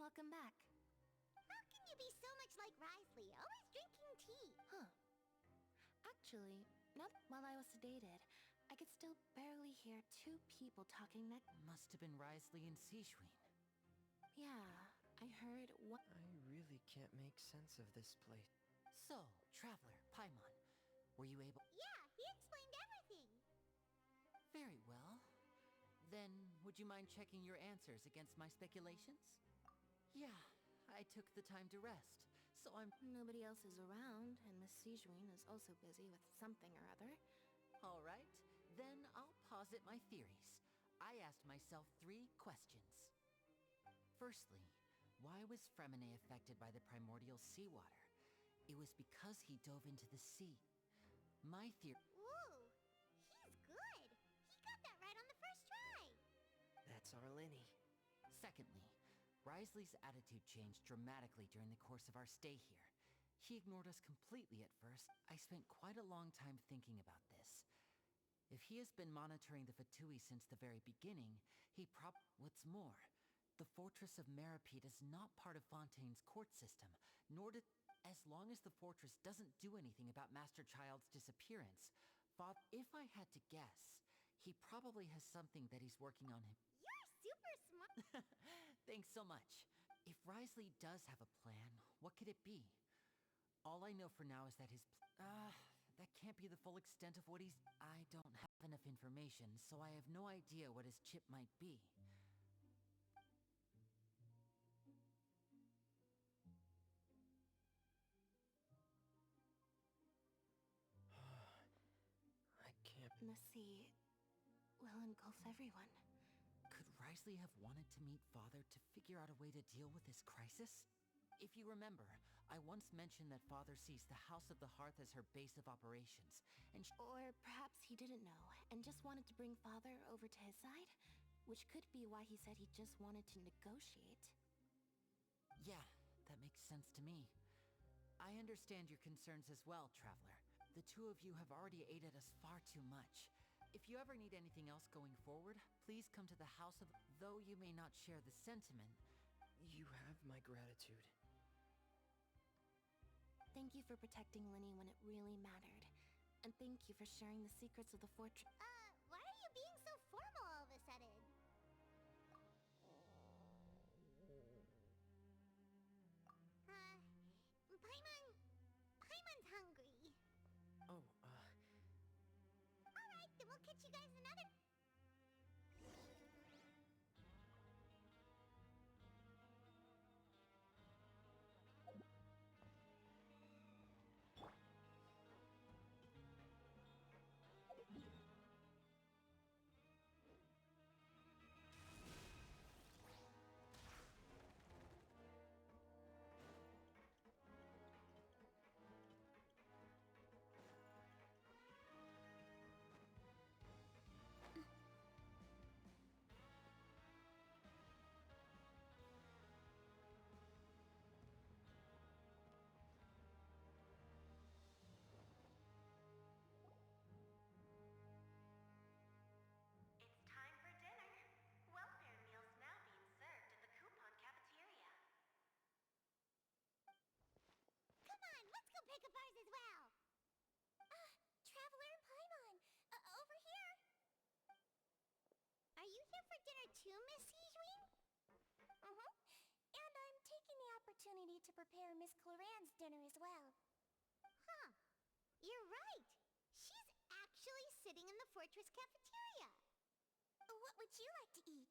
welcome back. How can you be so much like Risley, always drinking tea? Huh. Actually, not while I was sedated, I could still barely hear two people talking next. Must have been Risley and Sishwin. Yeah, I heard one. I really can't make sense of this place. So, Traveler, Paimon, were you able... Yeah, he explained everything. Very well. Then, would you mind checking your answers against my speculations? Yeah, I took the time to rest, so I'm... Nobody else is around, and Miss Sijwin is also busy with something or other. Alright, then I'll posit my theories. I asked myself 3 questions. Firstly, why was Fremine affected by the primordial seawater? It was because he dove into the sea. My theory... Ooh, he's good. He got that right on the first try. That's our Linny. Secondly, Risley's attitude changed dramatically during the course of our stay here. He ignored us completely at first. I spent quite a long time thinking about this. If he has been monitoring the Fatui since the very beginning, What's more, the Fortress of Meripede is not part of Fontaine's court system, nor did... As long as the fortress doesn't do anything about Master Child's disappearance, if I had to guess, he probably has something that he's working on him. You're super smart. Thanks so much. If Risley does have a plan, what could it be? All I know for now is that that can't be the full extent of what he's... I don't have enough information, so I have no idea what his chip might be. I can't... The sea will engulf everyone. Could Risley have wanted to meet Father to figure out a way to deal with this crisis? If you remember, I once mentioned that Father sees the House of the Hearth as her base of operations, and Or perhaps he didn't know, and just wanted to bring Father over to his side? Which could be why he said he just wanted to negotiate. Yeah, that makes sense to me. I understand your concerns as well, Traveler. The two of you have already aided us far too much. If you ever need anything else going forward, please come to the House of... Though you may not share the sentiment... You have my gratitude. Thank you for protecting Linny when it really mattered. And thank you for sharing the secrets of the fortress. Why are you being so formal all of a sudden? Paimon's hungry. Oh, Alright, then we'll catch you guys another... It's time for dinner. Welfare meals now being served in the coupon cafeteria. Come on, let's go pick up ours as well. Traveler and Paimon, over here. Are you here for dinner too, Miss Sijwin? Mm-hmm. And I'm taking the opportunity to prepare Miss Cloran's dinner as well. Huh. You're right. She's actually sitting in the fortress cafeteria. What would you like to eat?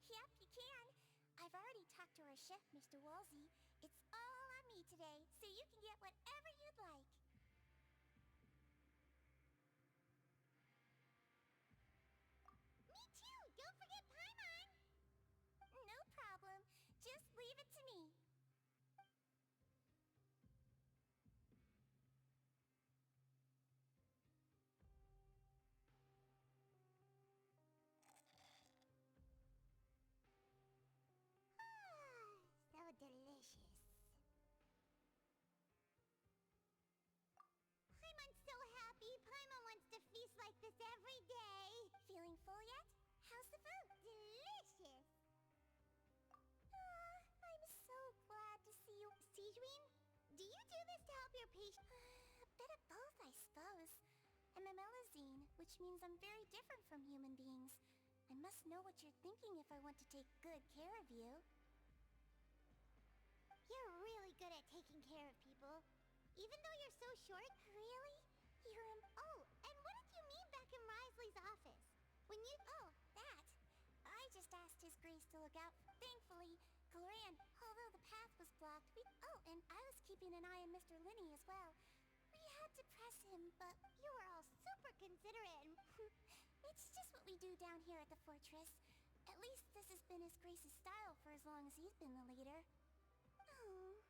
Yep, you can. I've already talked to our chef, Mr. Wolsey. It's all on me today, so you can get whatever you'd like. Me too! Don't forget Paimon! No problem. Just leave it to me. So delicious. Paimon's so happy. Paimon wants to feast like this every day. Feeling full yet? How's the food? Delicious. a melusine, which means I'm very different from human beings. I must know what you're thinking if I want to take good care of you. You're really good at taking care of people. Even though you're so short. Really? You're Oh, and what did you mean back in Risley's office? When you... Oh, that. I just asked His Grace to look out. Thankfully, Gloran, although the path was blocked, Oh, and I was keeping an eye on Mr. Linney as well. We had to press him, but You were all super considerate and... it's just what we do down here at the fortress. At least this has been His Grace's style for as long as he's been the leader. Oh,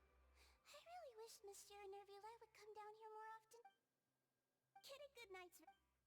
I really wish Monsieur Nervula would come down here more often. Get a good night's rest.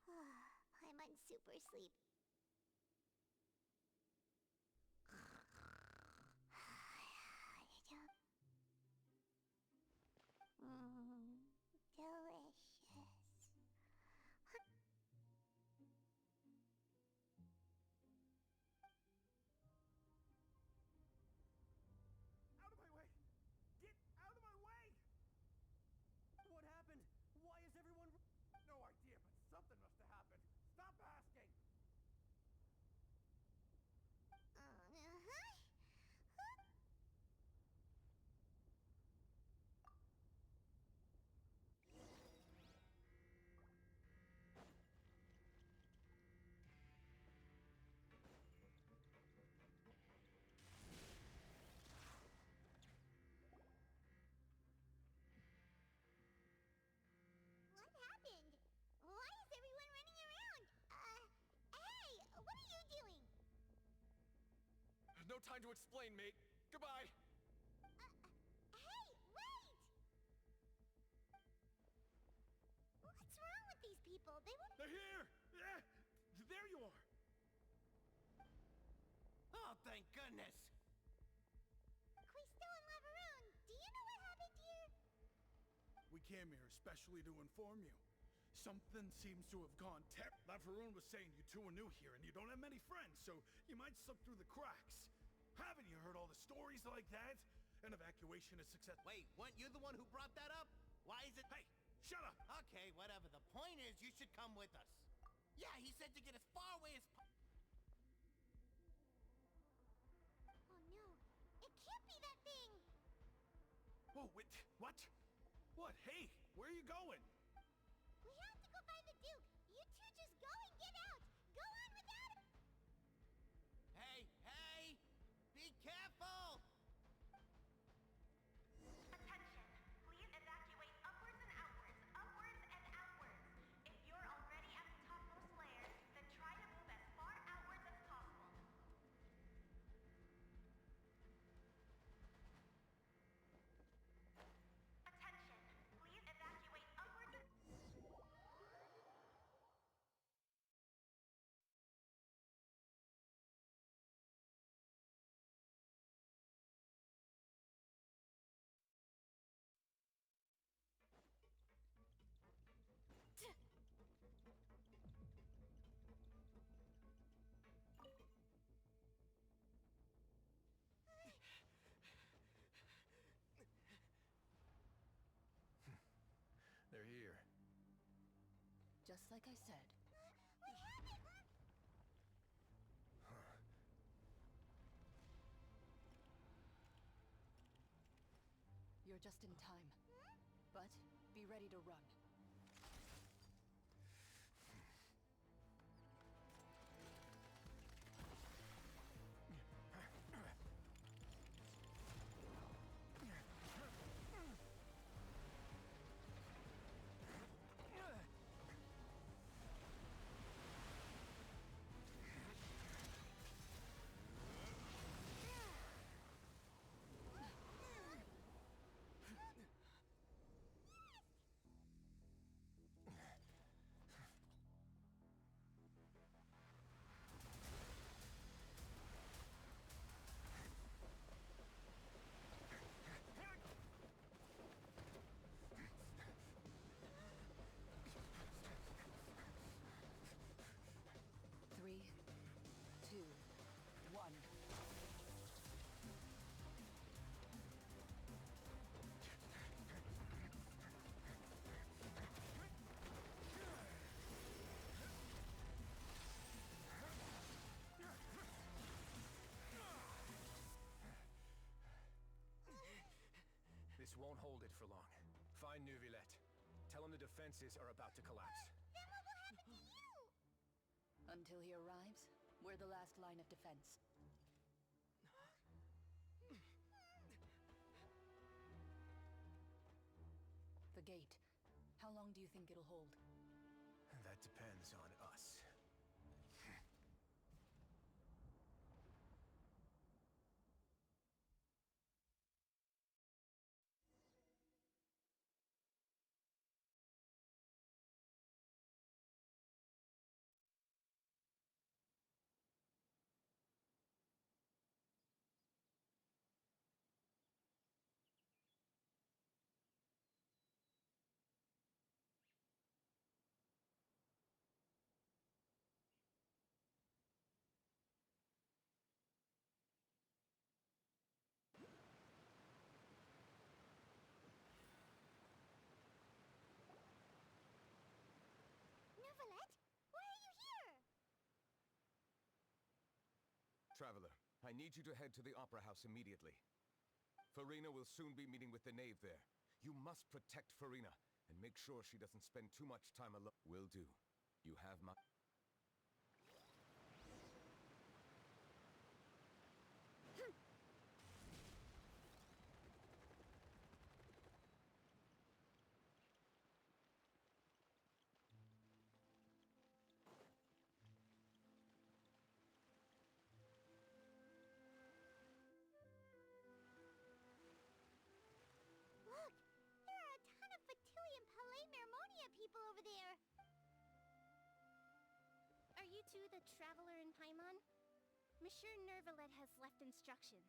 I'm on super sleep. Delicious. Out of my way! Get out of my way! What happened? Why is everyone... No idea, but something must have happened. Stop asking! What happened? Why is everyone running around? Hey! What are you doing? No time to explain, mate. Goodbye! Hey! Wait! What's wrong with these people? They won't... They're here! Yeah! There you are! Oh, thank goodness! Quisto and Lavaroon, do you know what happened here? We came here especially to inform you. Something seems to have gone Lavaroon was saying you two are new here and you don't have many friends, so you might slip through the cracks. Haven't you heard all the stories like that? An evacuation is successful. Wait, weren't you the one who brought that up? Why is it... Hey, Shut up! Okay, whatever. The point is, you should come with us. Yeah, he said to get as far away as Oh no, it can't be that thing! Whoa, wait, what? What? Hey, where are you going? We have to go find the Duke! You two just go and get out! Go on without him! Hey, hey! Be careful! Attention! Please evacuate upwards and outwards, upwards and outwards. If you're already at the topmost layer, then try to move as far outwards as possible. Attention! Please evacuate upwards and... They're here. Just like I said. We have it! You're just in time. But be ready to run. Three, two, one. This won't hold it for long. Find Neuvillette. Tell him the defenses are about to collapse. Then what will happen to you? Until he arrives, we're the last line of defense. The gate. How long do you think it'll hold? That depends on us. Neuvillette? Why are you here? Traveler, I need you to head to the Opera House immediately. Farina will soon be meeting with the knave there. You must protect Farina, and make sure she doesn't spend too much time alone. Will do. You have my... people over there. Are you two the traveler in Paimon? Monsieur Neuvillette has left instructions.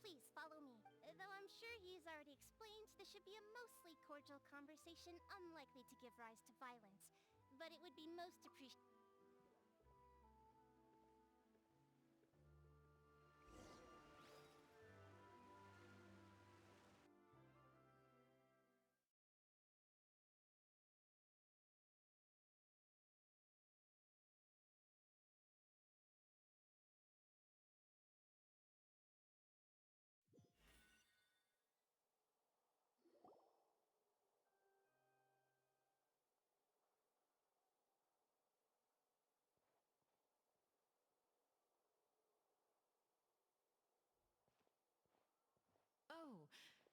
Please follow me. Though I'm sure he's already explained, this should be a mostly cordial conversation, unlikely to give rise to violence. But it would be most appreciated.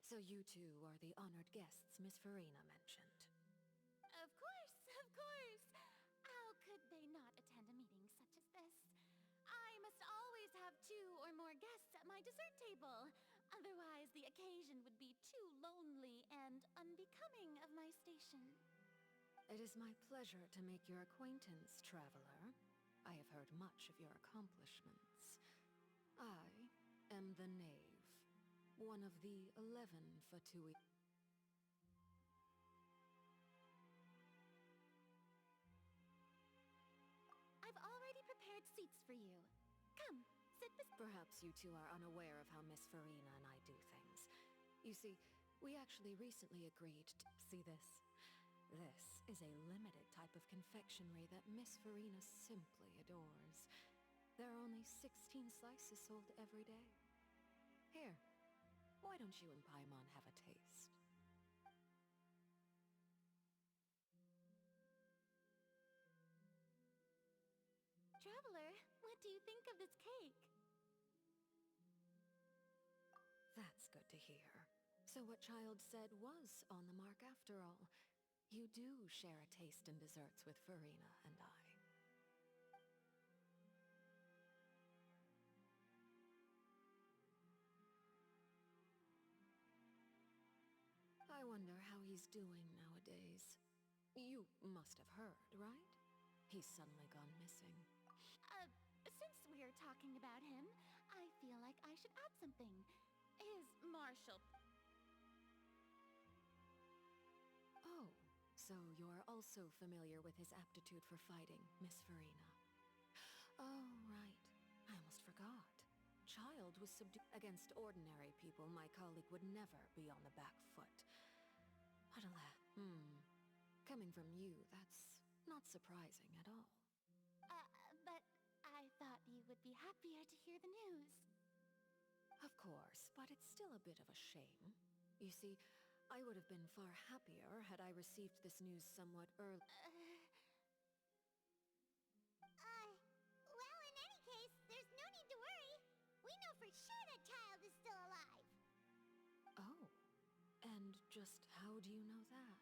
So you two are the honored guests Miss Farina mentioned. Of course, of course. How could they not attend a meeting such as this? I must always have 2 or more guests at my dessert table. Otherwise, the occasion would be too lonely and unbecoming of my station. It is my pleasure to make your acquaintance, traveler. I have heard much of your accomplishments. I am the Knave, one of the 11 Fatui. I've already prepared seats for you. Come, sit beside. Perhaps you two are unaware of how Miss Farina and I do things. You see, we actually recently agreed to see this. This is a limited type of confectionery that Miss Farina simply adores. There are only 16 slices sold every day. Here, why don't you and Paimon have a taste? Traveler, what do you think of this cake? That's good to hear. So what Child said was on the mark after all. You do share a taste in desserts with Farina and I. I wonder how he's doing nowadays. You must have heard, right? He's suddenly gone missing. Since we're talking about him, I feel like I should add something. His martial... Oh, so you're also familiar with his aptitude for fighting, Miss Farina. Oh, right. I almost forgot. Child was subdued against ordinary people. My colleague would never be on the back foot. But coming from you, that's not surprising at all. But I thought you would be happier to hear the news. Of course, but it's still a bit of a shame. You see, I would have been far happier had I received this news somewhat early. Well, in any case, there's no need to worry. We know for sure that Child is still alive. Oh, and just how do you know that?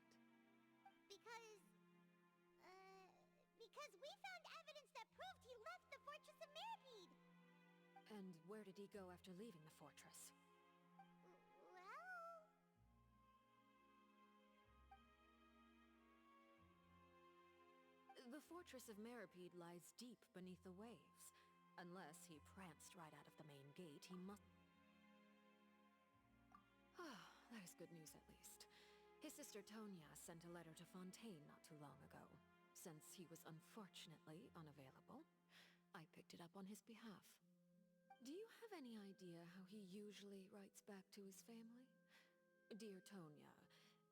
Because we found evidence that proved he left the Fortress of Mirapede. And where did he go after leaving the fortress? Well... The Fortress of Mirapede lies deep beneath the waves. Unless he pranced right out of the main gate, he must... Ah, that is good news at least. His sister Tonya sent a letter to Fontaine not too long ago. Since he was unfortunately unavailable, I picked it up on his behalf. Do you have any idea how he usually writes back to his family? Dear Tonya,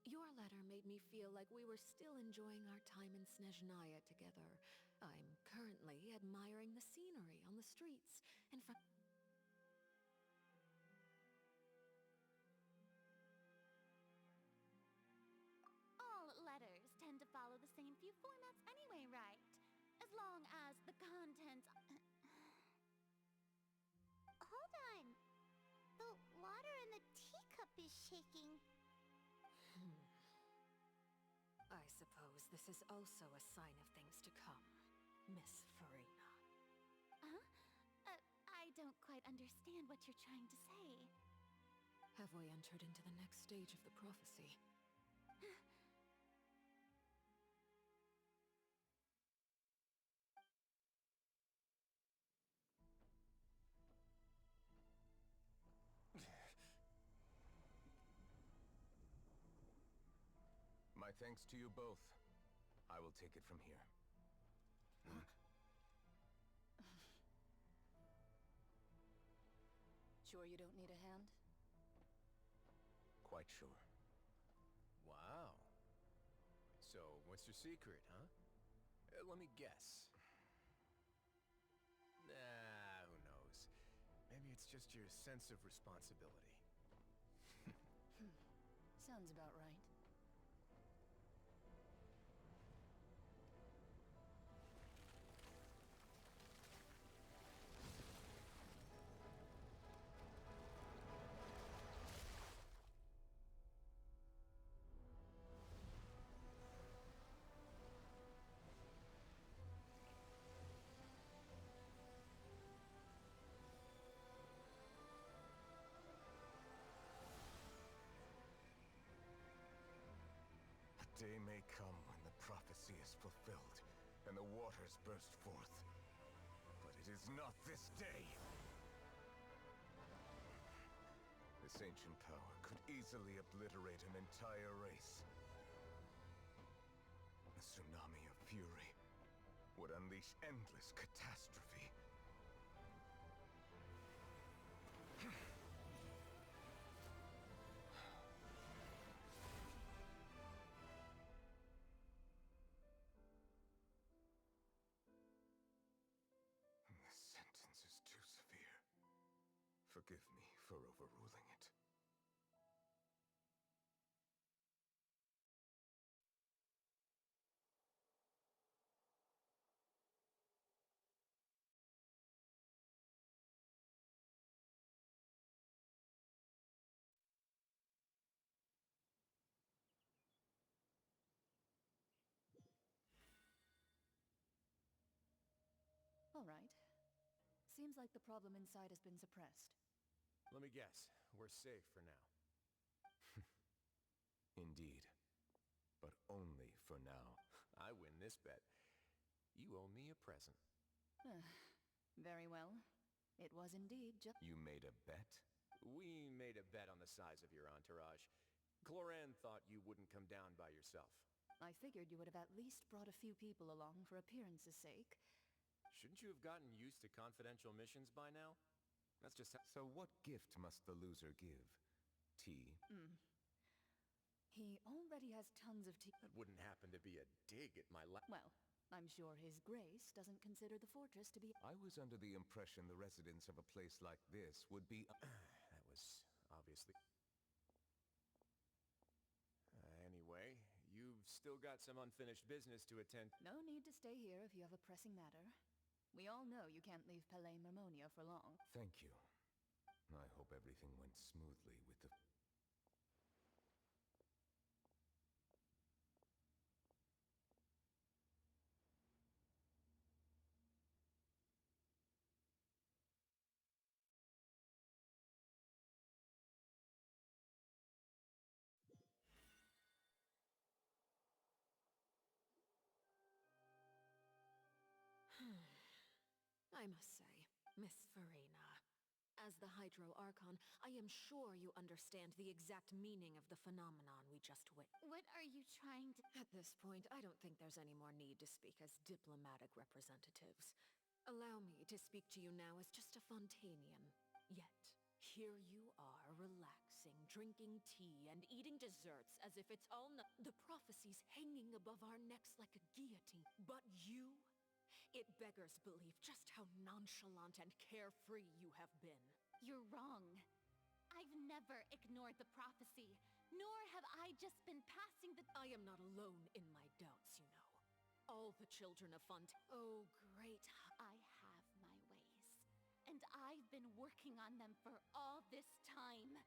your letter made me feel like we were still enjoying our time in Snezhnaya together. I'm currently admiring the scenery on the streets in front... All letters tend to follow the same few formats anyway, right? As long as the contents... Hold on. The water in the teacup is shaking. I suppose this is also a sign of things to come, Miss Farina. Huh? I don't quite understand what you're trying to say. Have we entered into the next stage of the prophecy? My thanks to you both. I will take it from here. Sure you don't need a hand? Quite sure. Wow. So, what's your secret, huh? Let me guess. Nah, who knows? Maybe it's just your sense of responsibility. Sounds about right. day may come when the prophecy is fulfilled, and the waters burst forth. But it is not this day! This ancient power could easily obliterate an entire race. A tsunami of fury would unleash endless catastrophe. This sentence is too severe. Forgive me for overruling it. All right. Seems like the problem inside has been suppressed. Let me guess. We're safe for now. Indeed. But only for now. I win this bet. You owe me a present. Very well. It was indeed just... You made a bet? We made a bet on the size of your entourage. Cloran thought you wouldn't come down by yourself. I figured you would have at least brought a few people along for appearance's sake. Shouldn't you have gotten used to confidential missions by now? That's just how... So what gift must the loser give? Tea? He already has tons of tea. That wouldn't happen to be a dig at my Well, I'm sure His Grace doesn't consider the fortress to be... I was under the impression the residents of a place like this would be... That was obviously... Anyway, you've still got some unfinished business to attend. No need to stay here if you have a pressing matter. We all know you can't leave Palais Mermonia for long. Thank you. I hope everything went smoothly with the... I must say, Miss Farina, as the Hydro Archon, I am sure you understand the exact meaning of the phenomenon we just witnessed. What are you trying to... At this point, I don't think there's any more need to speak as diplomatic representatives. Allow me to speak to you now as just a Fontanian. Yet, here you are, relaxing, drinking tea, and eating desserts as if it's all the prophecies hanging above our necks like a guillotine. But you... It beggars belief just how nonchalant and carefree you have been. You're wrong. I've never ignored the prophecy, nor have I just been passing the... I am not alone in my doubts, you know. All the children of Oh, great. I have my ways, and I've been working on them for all this time.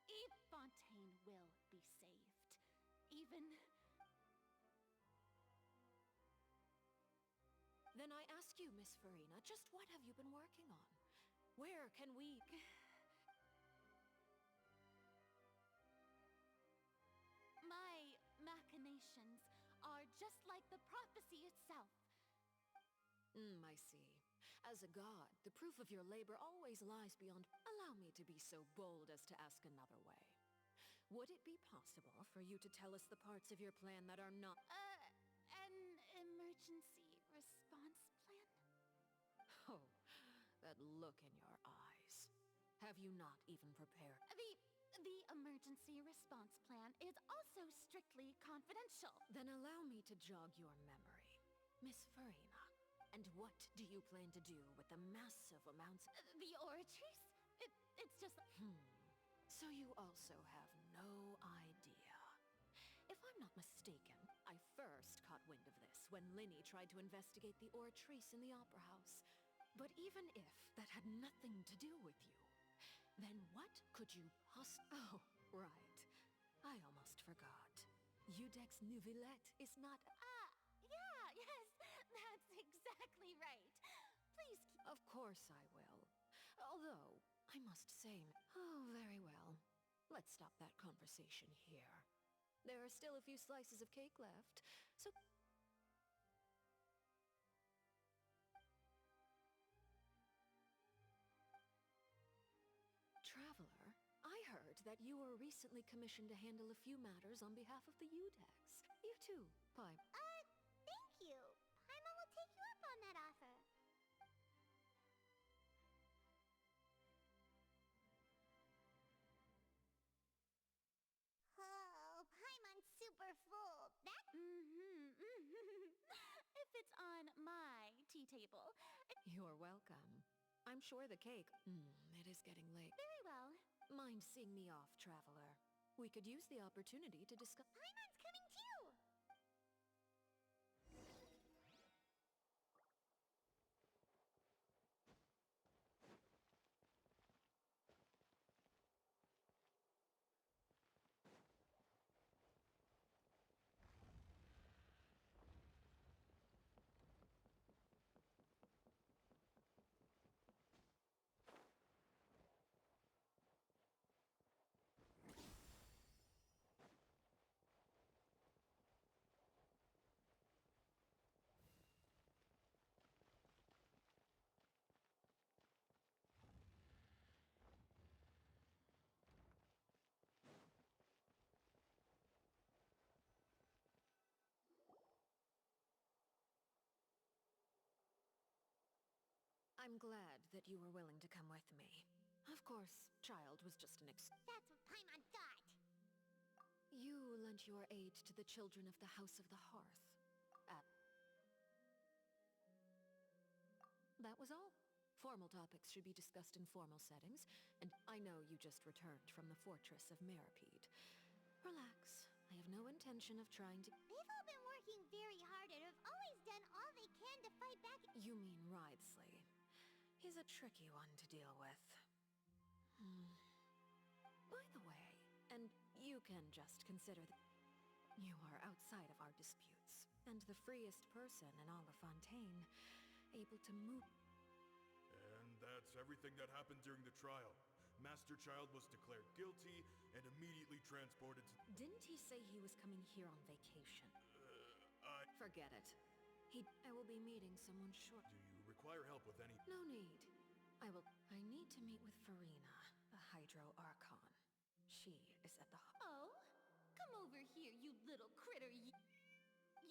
Eve Fontaine will be saved. Even... Then I ask you, Miss Farina, just what have you been working on? Where can we... My machinations are just like the prophecy itself. I see. As a god, the proof of your labor always lies beyond... Allow me to be so bold as to ask another way. Would it be possible for you to tell us the parts of your plan that are not... An emergency response plan? Oh, that look in your eyes. Have you not even prepared? The emergency response plan is also strictly confidential. Then allow me to jog your memory. Miss Farina, and what do you plan to do with the massive amounts... The Oratrice? It's just... So you also have no idea. If I'm not mistaken, I first caught wind of this when Linny tried to investigate the Oratrice in the Opera House. But even if that had nothing to do with you, then what could you Oh, right. I almost forgot. Udex Nouvillette is not... Yeah, yes, that's exactly right. Please keep... Of course I will. Although, I must say... Oh, very well. Let's stop that conversation here. There are still a few slices of cake left, so... Traveler, I heard that you were recently commissioned to handle a few matters on behalf of the Udex. You too, Pai. Thank you. Paimon will take you up on that offer. Oh, Paimon's super full. That... If it's on my tea table. You're welcome. I'm sure the cake... it is getting late. Very well. Mind seeing me off, Traveler? We could use the opportunity to discuss... Paimon's coming too! I'm glad that you were willing to come with me. Of course, Child was just an That's what Paimon thought. You lent your aid to the children of the House of the Hearth. That was all. Formal topics should be discussed in formal settings, and I know you just returned from the fortress of Meripede. Relax. I have no intention of trying to... They've all been working very hard and have always done all they can to fight back... You mean Wriothesley. He's a tricky one to deal with. By the way, and you can just consider that you are outside of our disputes, and the freest person in all of Fontaine, able to move... And that's everything that happened during the trial. Master Child was declared guilty and immediately transported to... Didn't he say he was coming here on vacation? Forget it. I will be meeting someone short... Do you require help with any... No need. I need to meet with Farina, the Hydro Archon. She is at the... Oh? Come over here, you little critter,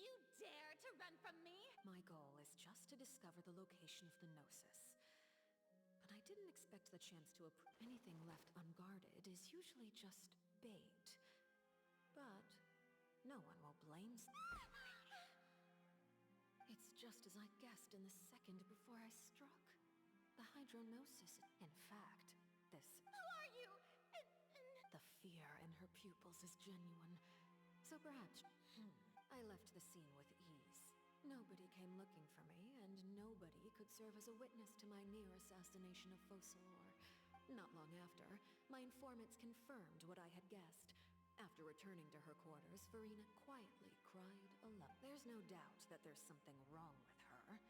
You dare to run from me? My goal is just to discover the location of the Gnosis. But I didn't expect the chance to anything left unguarded is usually just bait. But no one will blame... It's just as I guessed in the second before I struck. The Hydronosis... In fact, this... Who are you? The fear in her pupils is genuine. So perhaps... I left the scene with ease. Nobody came looking for me, and nobody could serve as a witness to my near assassination of Focalor. Not long after, my informants confirmed what I had guessed. After returning to her quarters, Farina quietly cried alone. There's no doubt that there's something wrong with her.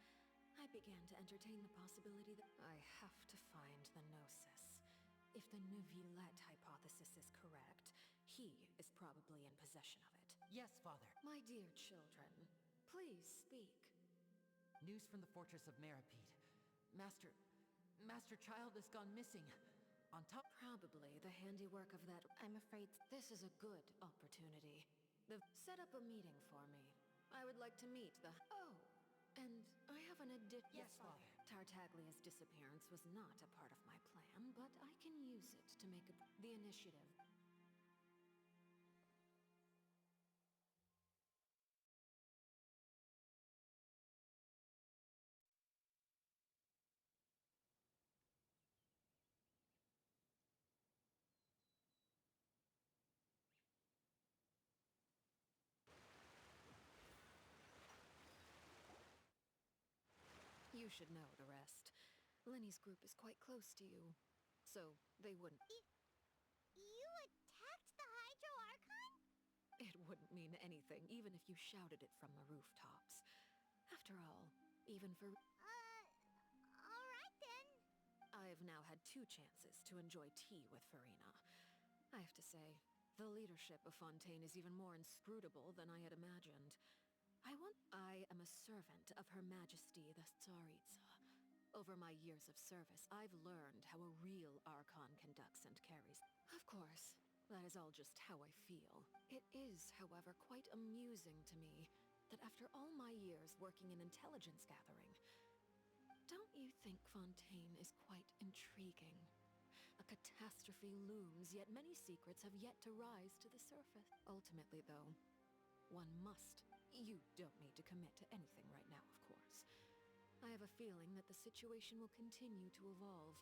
I began to entertain the possibility that I have to find the Gnosis. If the Neuvillette hypothesis is correct, he is probably in possession of it. Yes, Father. My dear children, please speak. News from the fortress of Meripede. Master Child has gone missing. On top... Probably the handiwork of that... I'm afraid this is a good opportunity. Set up a meeting for me. I would like to meet the... Oh, and I have an addition... Yes, Father. Tartaglia's disappearance was not a part of my plan, but I can use it to make the initiative. You should know the rest. Lenny's group is quite close to you, so they wouldn't... You attacked the Hydro Archon? It wouldn't mean anything, even if you shouted it from the rooftops. After all, even for... Alright then. I've now had 2 chances to enjoy tea with Farina. I have to say, The leadership of Fontaine is even more inscrutable than I had imagined. I am a servant of Her Majesty the Tsaritsa. Over my years of service, I've learned how a real Archon conducts and carries. Of course, that is all just how I feel. It is, however, quite amusing to me that after all my years working in intelligence gathering, don't you think Fontaine is quite intriguing? A catastrophe looms, yet many secrets have yet to rise to the surface. Ultimately, though, one must. You don't need to commit to anything right now, of course. I have a feeling that the situation will continue to evolve,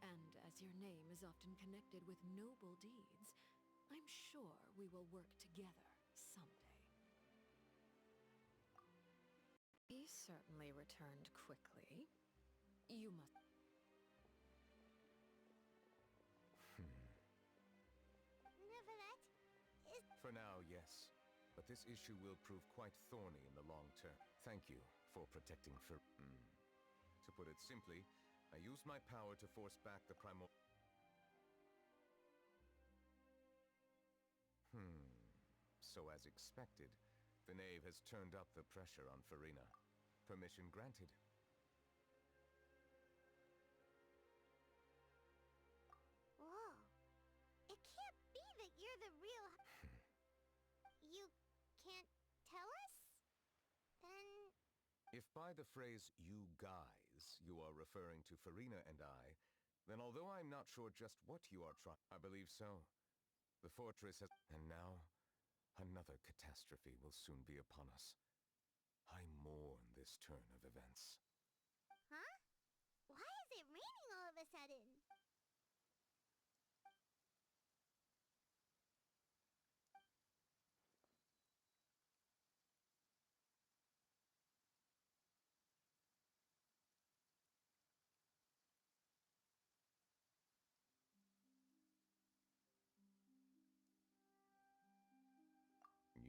and as your name is often connected with noble deeds, I'm sure we will work together someday. He certainly returned quickly. You must... Neverlet, is... For now, yes. But this issue will prove quite thorny in the long term. Thank you for protecting To put it simply, I used my power to force back the So as expected, the knave has turned up the pressure on Furina. Permission granted. Whoa. It can't be that you're the real... You can't tell us? Then... If by the phrase, you guys, you are referring to Furina and I, then although I'm not sure just what you are trying... I believe so. The fortress has... And now, another catastrophe will soon be upon us. I mourn this turn of events. Huh? Why is it raining all of a sudden?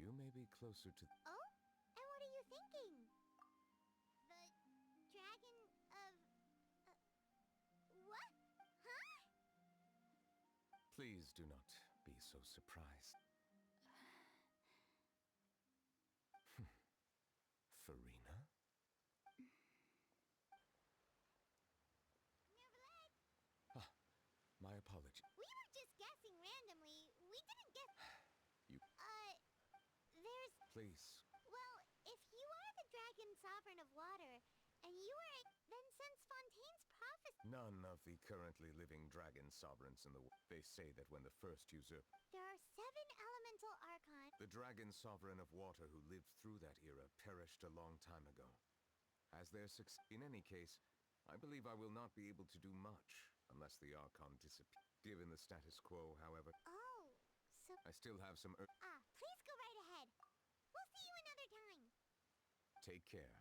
You may be closer to... Oh? And what are you thinking? The dragon of... what? Huh? Please do not be so surprised. Furina? Neverlet! My apology. We were just guessing randomly. We didn't guess... You... there's... Please. Well, if you are the dragon sovereign of water, and you are... then since Fontaine's prophecy... None of the currently living dragon sovereigns in the world. They say that when the first usurp... There are 7 elemental archons... The dragon sovereign of water who lived through that era perished a long time ago. As their in any case, I believe I will not be able to do much unless the Archon disappears. Given the status quo, however... Oh, so... I still have some... please go right ahead. We'll see you another time. Take care.